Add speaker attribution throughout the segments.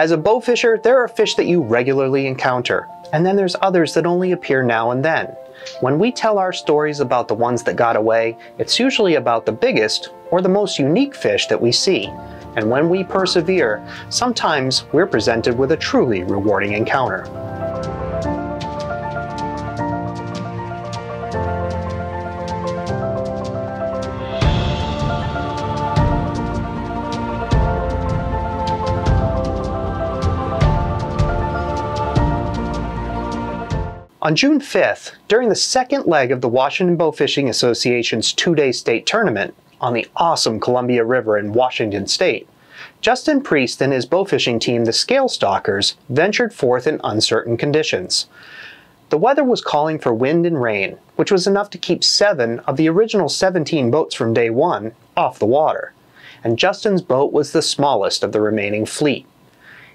Speaker 1: As a bowfisher, there are fish that you regularly encounter, and then there's others that only appear now and then. When we tell our stories about the ones that got away, it's usually about the biggest or the most unique fish that we see. And when we persevere, sometimes we're presented with a truly rewarding encounter. On June 5th, during the second leg of the Washington Bow Fishing Association's two-day state tournament on the awesome Columbia River in Washington State, Justin Priest and his bow fishing team, the Scale Stalkers, ventured forth in uncertain conditions. The weather was calling for wind and rain, which was enough to keep 7 of the original 17 boats from day one off the water, and Justin's boat was the smallest of the remaining fleet.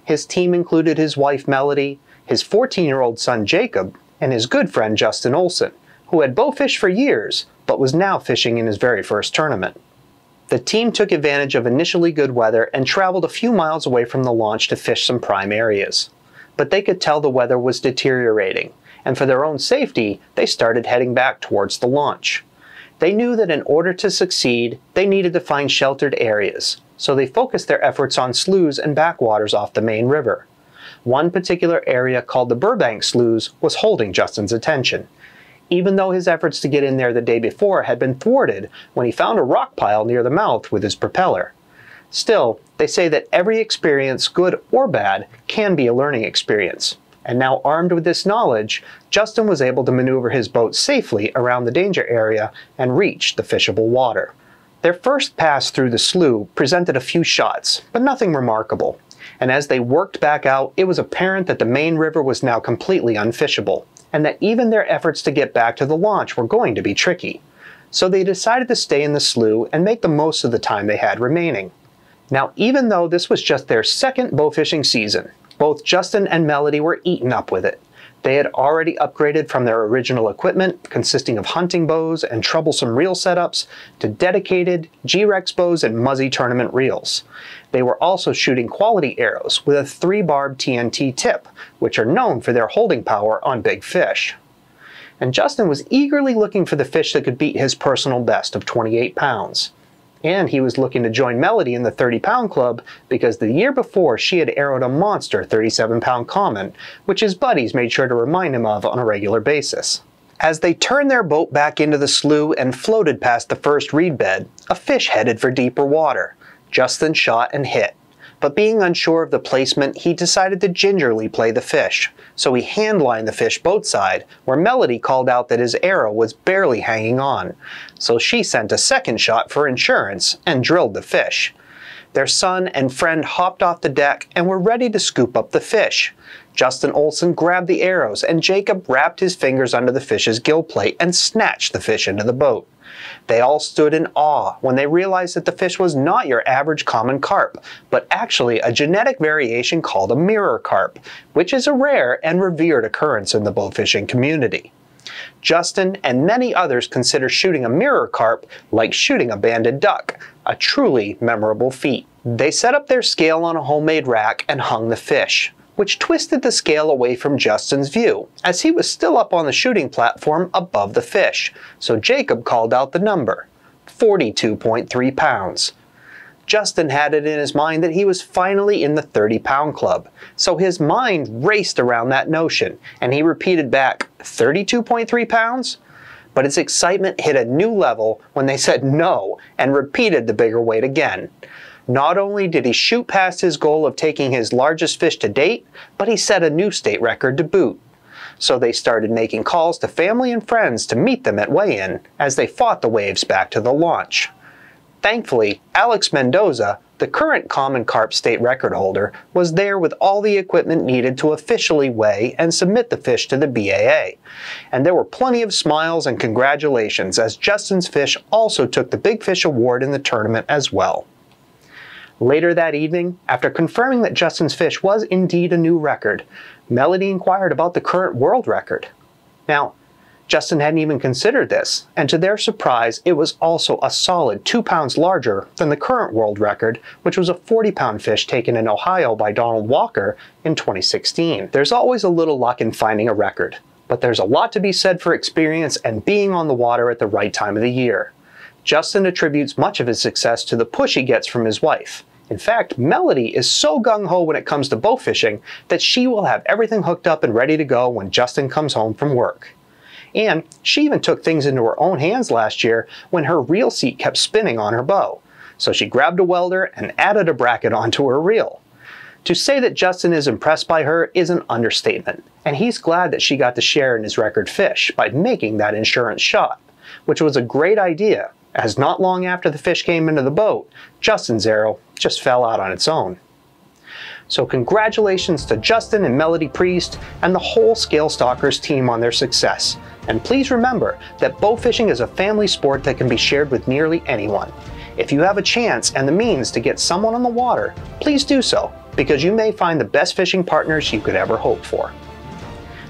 Speaker 1: His team included his wife Melody, his 14-year-old son Jacob, and his good friend Justin Olson, who had bowfished for years, but was now fishing in his very first tournament. The team took advantage of initially good weather and traveled a few miles away from the launch to fish some prime areas. But they could tell the weather was deteriorating, and for their own safety, they started heading back towards the launch. They knew that in order to succeed, they needed to find sheltered areas, so they focused their efforts on sloughs and backwaters off the main river. One particular area called the Burbank Sloughs was holding Justin's attention, even though his efforts to get in there the day before had been thwarted when he found a rock pile near the mouth with his propeller. Still, they say that every experience, good or bad, can be a learning experience, and now armed with this knowledge, Justin was able to maneuver his boat safely around the danger area and reach the fishable water. Their first pass through the slough presented a few shots, but nothing remarkable. And as they worked back out, it was apparent that the main river was now completely unfishable, and that even their efforts to get back to the launch were going to be tricky. So they decided to stay in the slough and make the most of the time they had remaining. Now, even though this was just their second bowfishing season, both Justin and Melody were eaten up with it. They had already upgraded from their original equipment, consisting of hunting bows and troublesome reel setups, to dedicated G-Rex bows and Muzzy tournament reels. They were also shooting quality arrows with a 3-barb TNT tip, which are known for their holding power on big fish. And Justin was eagerly looking for the fish that could beat his personal best of 28 pounds. And he was looking to join Melody in the 30-pound club because the year before she had arrowed a monster 37-pound common, which his buddies made sure to remind him of on a regular basis. As they turned their boat back into the slough and floated past the first reed bed, a fish headed for deeper water. Justin shot and hit, but being unsure of the placement, he decided to gingerly play the fish, so he hand-lined the fish boat side, where Melody called out that his arrow was barely hanging on, so she sent a second shot for insurance and drilled the fish. Their son and friend hopped off the deck and were ready to scoop up the fish. Justin Olson grabbed the arrows, and Jacob wrapped his fingers under the fish's gill plate and snatched the fish into the boat. They all stood in awe when they realized that the fish was not your average common carp, but actually a genetic variation called a mirror carp, which is a rare and revered occurrence in the bowfishing community. Justin and many others consider shooting a mirror carp like shooting a banded duck, a truly memorable feat. They set up their scale on a homemade rack and hung the fish, which twisted the scale away from Justin's view, as he was still up on the shooting platform above the fish, so Jacob called out the number, 42.3 pounds. Justin had it in his mind that he was finally in the 30-pound club, so his mind raced around that notion, and he repeated back, 32.3 pounds? But his excitement hit a new level when they said no and repeated the bigger weight again. Not only did he shoot past his goal of taking his largest fish to date, but he set a new state record to boot. So they started making calls to family and friends to meet them at weigh-in as they fought the waves back to the launch. Thankfully, Alex Mendoza, the current common carp state record holder, was there with all the equipment needed to officially weigh and submit the fish to the BAA. And there were plenty of smiles and congratulations as Justin's fish also took the Big Fish Award in the tournament as well. Later that evening, after confirming that Justin's fish was indeed a new record, Melody inquired about the current world record. Now, Justin hadn't even considered this, and to their surprise, it was also a solid 2 pounds larger than the current world record, which was a 40-pound fish taken in Ohio by Donald Walker in 2016. There's always a little luck in finding a record, but there's a lot to be said for experience and being on the water at the right time of the year. Justin attributes much of his success to the push he gets from his wife. In fact, Melody is so gung-ho when it comes to bow fishing that she will have everything hooked up and ready to go when Justin comes home from work. And she even took things into her own hands last year when her reel seat kept spinning on her bow. So she grabbed a welder and added a bracket onto her reel. To say that Justin is impressed by her is an understatement, and he's glad that she got to share in his record fish by making that insurance shot, which was a great idea, as not long after the fish came into the boat, Justin's arrow just fell out on its own. So congratulations to Justin and Melody Priest and the whole Scale Stalkers team on their success. And please remember that bow fishing is a family sport that can be shared with nearly anyone. If you have a chance and the means to get someone on the water, please do so, because you may find the best fishing partners you could ever hope for.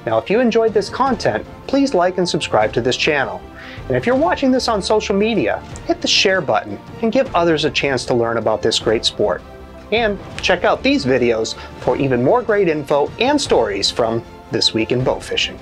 Speaker 1: Now, if you enjoyed this content, please like and subscribe to this channel. And if you're watching this on social media, hit the share button and give others a chance to learn about this great sport. And check out these videos for even more great info and stories from This Week in Bow Fishing.